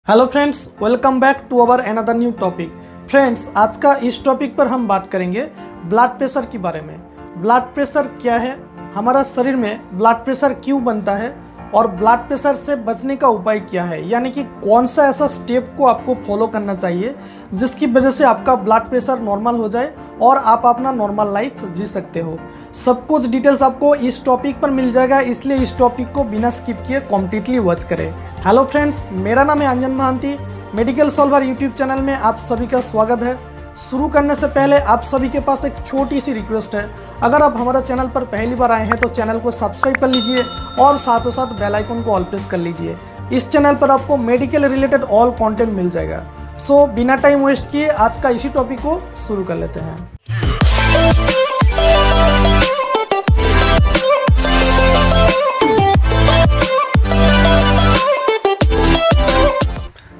Hello friends, welcome back to our another new topic. Friends, आज का इस topic पर हम बात करेंगे ब्लड प्रेशर के बारे में। ब्लड प्रेशर क्या है, हमारा शरीर में ब्लड प्रेशर क्यों बनता है और ब्लड प्रेशर से बचने का उपाय क्या है, यानी कि कौन सा ऐसा स्टेप को आपको फॉलो करना चाहिए जिसकी वजह से आपका ब्लड प्रेशर नॉर्मल हो जाए और आप अपना नॉर्मल लाइफ जी सकते हो। सब कुछ डिटेल्स आपको इस टॉपिक पर मिल जाएगा, इसलिए इस टॉपिक को बिना स्किप किए कम्प्लीटली वॉच करें। हेलो फ्रेंड्स, मेरा नाम है Anjan Mahanti. Medical solver YouTube channel में आप सभी का स्वागत है। शुरू करने से पहले आप सभी के पास एक छोटी सी रिक्वेस्ट है, अगर आप हमारा चैनल पर पहली बार आए हैं तो चैनल को सब्सक्राइब कर लीजिए और साथों साथ बेल आइकन को ऑल प्रेस कर लीजिए। इस चैनल पर आपको मेडिकल रिलेटेड ऑल कंटेंट मिल जाएगा। सो बिना टाइम वेस्ट किए आज का इसी टॉपिक को शुरू कर लेते हैं।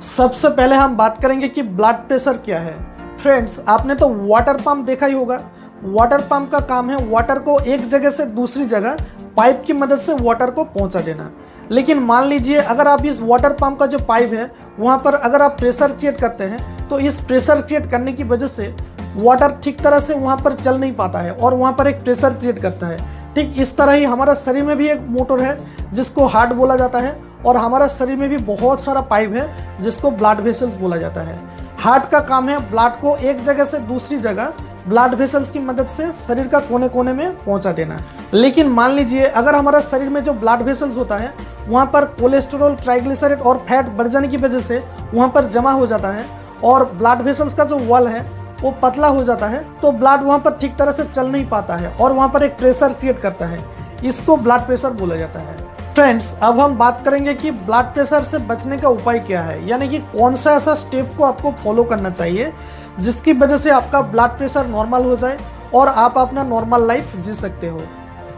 सबसे पहले हम बात करेंगे कि ब्लड प्रेशर क्या है। फ्रेंड्स, आपने तो वाटर पंप देखा ही होगा। वाटर पंप का काम है वाटर को एक जगह से दूसरी जगह पाइप की मदद से वाटर को पहुंचा देना। लेकिन मान लीजिए अगर आप इस वाटर पंप का जो पाइप है वहां पर अगर आप प्रेशर क्रिएट करते हैं तो इस प्रेशर क्रिएट करने की वजह से वाटर ठीक तरह से वहां पर चल नहीं पाता है और वहां पर एक प्रेशर क्रिएट करता है। ठीक इस तरह ही हमारा शरीर में भी एक मोटर है जिसको हार्ट बोला जाता है और हमारा शरीर में भी बहुत सारा पाइप है जिसको ब्लड वेसल्स बोला जाता है। हार्ट का काम है ब्लड को एक जगह से दूसरी जगह ब्लड वेसल्स की मदद से शरीर का कोने कोने में पहुंचा देना। लेकिन मान लीजिए अगर हमारा शरीर में जो ब्लड वेसल्स होता है वहां पर कोलेस्ट्रॉल, ट्राइग्लिसराइड और फैट बढ़ जाने की वजह से वहां पर जमा हो जाता है और ब्लड वेसल्स का जो वॉल है वो पतला हो जाता है, तो ब्लड वहां पर ठीक तरह से चल नहीं पाता है और वहां पर एक प्रेशर क्रिएट करता है। इसको ब्लड प्रेशर बोला जाता है। फ्रेंड्स, अब हम बात करेंगे कि ब्लड प्रेशर से बचने का उपाय क्या है, यानी कि कौन सा ऐसा स्टेप को आपको फॉलो करना चाहिए जिसकी वजह से आपका ब्लड प्रेशर नॉर्मल हो जाए और आप अपना नॉर्मल लाइफ जी सकते हो।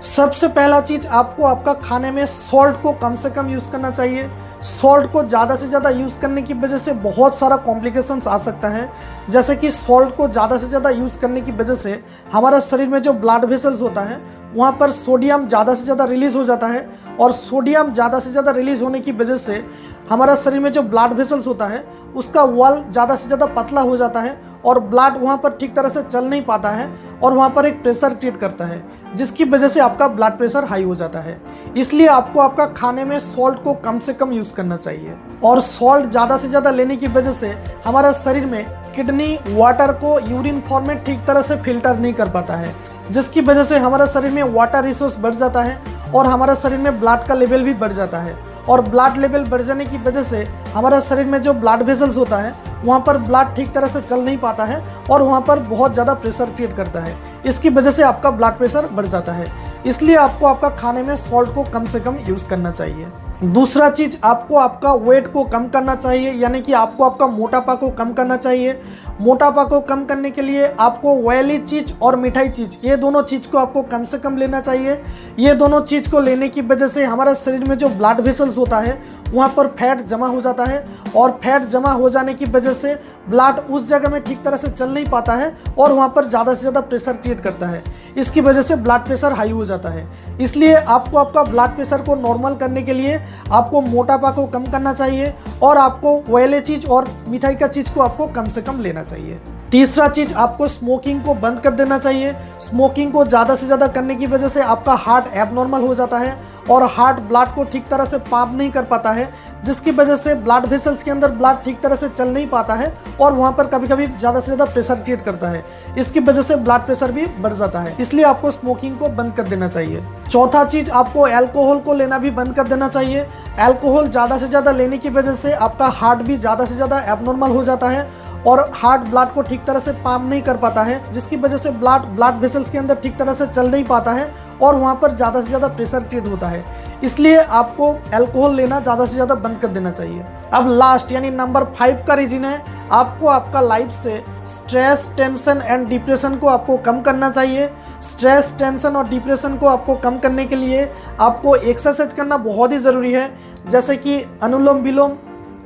सबसे पहला चीज, आपको आपका खाने में सॉल्ट को कम से कम यूज करना चाहिए। सॉल्ट को ज़्यादा से ज़्यादा यूज़ करने की वजह से बहुत सारा कॉम्प्लिकेशंस आ सकता है, जैसे कि सॉल्ट को ज़्यादा से ज़्यादा यूज़ करने की वजह से हमारा शरीर में जो ब्लड वेसल्स होता है वहाँ पर सोडियम ज़्यादा से ज़्यादा रिलीज़ हो जाता है और सोडियम ज़्यादा से ज़्यादा रिलीज़ होने की वजह से हमारा शरीर में जो ब्लड वेसल्स होता है उसका वॉल ज़्यादा से ज़्यादा पतला हो जाता है और ब्लड वहाँ पर ठीक तरह से चल नहीं पाता है और वहाँ पर एक प्रेशर क्रिएट करता है जिसकी वजह से आपका ब्लड प्रेशर हाई हो जाता है। इसलिए आपको आपका खाने में सॉल्ट को कम से कम यूज़ करना चाहिए और सॉल्ट ज़्यादा से ज़्यादा लेने की वजह से हमारा शरीर में किडनी वाटर को यूरिन फॉर्म में ठीक तरह से फिल्टर नहीं कर पाता है, जिसकी वजह से हमारा शरीर में वाटर रिसोर्स बढ़ जाता है और हमारा शरीर में ब्लड का लेवल भी बढ़ जाता है और ब्लड लेवल बढ़ जाने की वजह से हमारा शरीर में जो ब्लड वेसल्स होता है वहाँ पर ब्लड ठीक तरह से चल नहीं पाता है और वहाँ पर बहुत ज़्यादा प्रेशर क्रिएट करता है। इसकी वजह से आपका ब्लड प्रेशर बढ़ जाता है। इसलिए आपको आपका खाने में सॉल्ट को कम से कम यूज़ करना चाहिए। दूसरा चीज़, आपको आपका वेट को कम करना चाहिए, यानी कि आपको आपका मोटापा को कम करना चाहिए। मोटापा को कम करने के लिए आपको ऑयली चीज़ और मिठाई चीज़, ये दोनों चीज़ को आपको कम से कम लेना चाहिए। ये दोनों चीज़ को लेने की वजह से हमारा शरीर में जो ब्लड वेसल्स होता है वहाँ पर फैट जमा हो जाता है और फैट जमा हो जाने की वजह से ब्लड उस जगह में ठीक तरह से चल नहीं पाता है और वहाँ पर ज़्यादा से ज़्यादा प्रेशर क्रिएट करता है। इसकी वजह से ब्लड प्रेशर हाई हो जाता है। इसलिए आपको आपका ब्लड प्रेशर को नॉर्मल करने के लिए आपको मोटापा को कम करना चाहिए और आपको ऑयली चीज़ और मिठाई का चीज़ को आपको कम से कम लेना चाहिए। तीसरा चीज़, आपको स्मोकिंग को बंद कर देना चाहिए। स्मोकिंग को ज़्यादा से ज़्यादा करने की वजह से आपका हार्ट एबनॉर्मल हो जाता है और हार्ट ब्लड को ठीक तरह से पंप नहीं कर पाता है, जिसकी वजह से ब्लड वेसल्स के अंदर ब्लड ठीक तरह से चल नहीं पाता है और वहाँ पर कभी कभी ज़्यादा से ज़्यादा प्रेशर क्रिएट करता है। इसकी वजह से ब्लड प्रेशर भी बढ़ जाता है। इसलिए आपको स्मोकिंग को बंद कर देना चाहिए। चौथा चीज़, आपको अल्कोहल को लेना भी बंद कर देना चाहिए। अल्कोहल ज़्यादा से ज़्यादा लेने की वजह से आपका हार्ट भी ज़्यादा से ज़्यादा एबनॉर्मल हो जाता है और हार्ट ब्लड को ठीक तरह से पंप नहीं कर पाता है, जिसकी वजह से ब्लड वेसल्स के अंदर ठीक तरह से चल नहीं पाता है और वहाँ पर ज़्यादा से ज़्यादा प्रेशर क्रिएट होता है। इसलिए आपको अल्कोहल लेना ज़्यादा से ज़्यादा बंद कर देना चाहिए। अब लास्ट यानी नंबर 5 का रीजन है, आपको आपका लाइफ से स्ट्रेस, टेंशन एंड डिप्रेशन को आपको कम करना चाहिए। स्ट्रेस, टेंशन और डिप्रेशन को आपको कम करने के लिए आपको एक्सरसाइज करना बहुत ही ज़रूरी है, जैसे कि अनुलोम विलोम,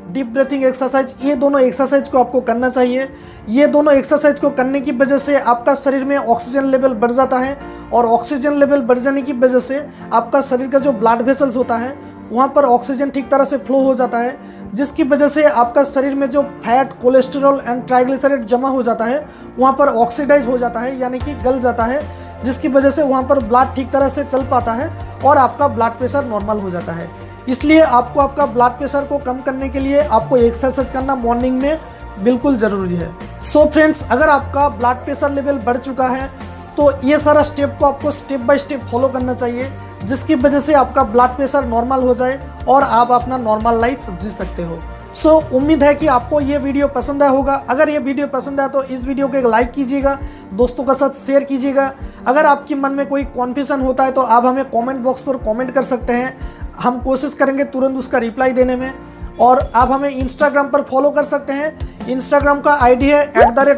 डीप ब्रीथिंग एक्सरसाइज। ये दोनों एक्सरसाइज को आपको करना चाहिए। ये दोनों एक्सरसाइज को करने की वजह से आपका शरीर में ऑक्सीजन लेवल बढ़ जाता है और ऑक्सीजन लेवल बढ़ जाने की वजह से आपका शरीर का जो ब्लड वेसल्स होता है वहाँ पर ऑक्सीजन ठीक तरह से फ्लो हो जाता है, जिसकी वजह से आपका शरीर में जो फैट, कोलेस्ट्रॉल एंड ट्राइग्लिसराइड जमा हो जाता है वहाँ पर ऑक्सीडाइज हो जाता है, यानी कि गल जाता है, जिसकी वजह से वहाँ पर ब्लड ठीक तरह से चल पाता है और आपका ब्लड प्रेशर नॉर्मल हो जाता है। इसलिए आपको आपका ब्लड प्रेशर को कम करने के लिए आपको एक्सरसाइज करना मॉर्निंग में बिल्कुल ज़रूरी है। सो फ्रेंड्स, अगर आपका ब्लड प्रेशर लेवल बढ़ चुका है तो ये सारा स्टेप को आपको स्टेप बाय स्टेप फॉलो करना चाहिए, जिसकी वजह से आपका ब्लड प्रेशर नॉर्मल हो जाए और आप अपना नॉर्मल लाइफ जी सकते हो। सो उम्मीद है कि आपको ये वीडियो पसंद आया होगा। अगर ये वीडियो पसंद आया तो इस वीडियो को एक लाइक कीजिएगा, दोस्तों के साथ शेयर कीजिएगा। अगर आपके मन में कोई कन्फ्यूजन होता है तो आप हमें कमेंट बॉक्स पर कमेंट कर सकते हैं, हम कोशिश करेंगे तुरंत उसका रिप्लाई देने में। और आप हमें इंस्टाग्राम पर फॉलो कर सकते हैं, इंस्टाग्राम का आईडी है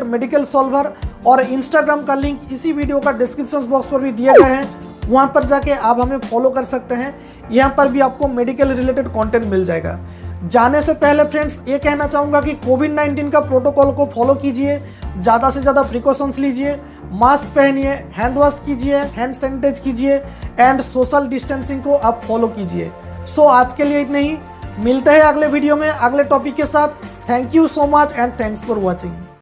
@medicalsolver और इंस्टाग्राम का लिंक इसी वीडियो का डिस्क्रिप्शन बॉक्स पर भी दिया गया है, वहाँ पर जाके आप हमें फॉलो कर सकते हैं। यहाँ पर भी आपको मेडिकल रिलेटेड कंटेंट मिल जाएगा। जाने से पहले फ्रेंड्स ये कहना चाहूँगा कि कोविड-19 का प्रोटोकॉल को फॉलो कीजिए, ज़्यादा से ज़्यादा प्रिकॉशंस लीजिए, मास्क पहनिए, हैंड वॉश कीजिए, हैंड सैनिटाइज कीजिए एंड सोशल डिस्टेंसिंग को आप फॉलो कीजिए। सो आज के लिए इतना ही, मिलते हैं अगले वीडियो में अगले टॉपिक के साथ। Thank you so much and thanks for watching.